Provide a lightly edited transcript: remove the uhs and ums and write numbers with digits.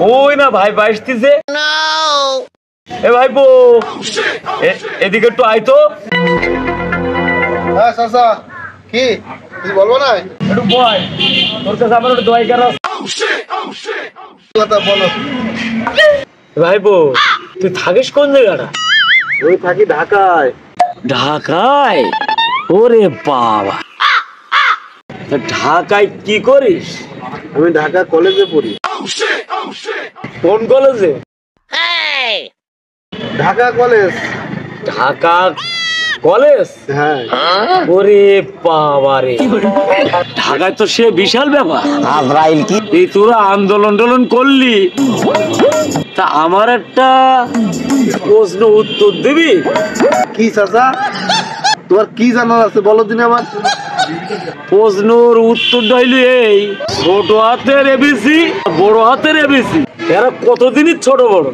ওই না ভাই আসতেছে। এ ভাইপো এদিকে একটু আয় তো। হ্যাঁ চাচা, কি কিছু বলবো না? একটু বয়, তোর কাছে আমার একটু দোয়াই কর। কথা বলো। ভাইপো তুই থাকিস কোন জায়গাটা? ওই থাকি ঢাকায়। ঢাকায়? ওরে বাবা, ঢাকায় কি করিস? আমি ঢাকা কলেজে পড়ি। কোন কলেজে? ঢাকা কলেজ। ঢাকা কলেজ? হ্যাঁ। ওরে বাবা রে, ঢাকায় তো সে বিশাল ব্যাপার। আজরাইল কি এই তোরা আন্দোলন করলি, তা আমার একটা প্রশ্ন উত্তর দিবি? কি চাচা, তোমার কি জানার আছে বলো দিন আমার। প্রশ্নর উত্তরটা হইল এই, ছোট হাতের এবিসি বড় হাতের এবিসি এরা কতদিনই ছোট বড়?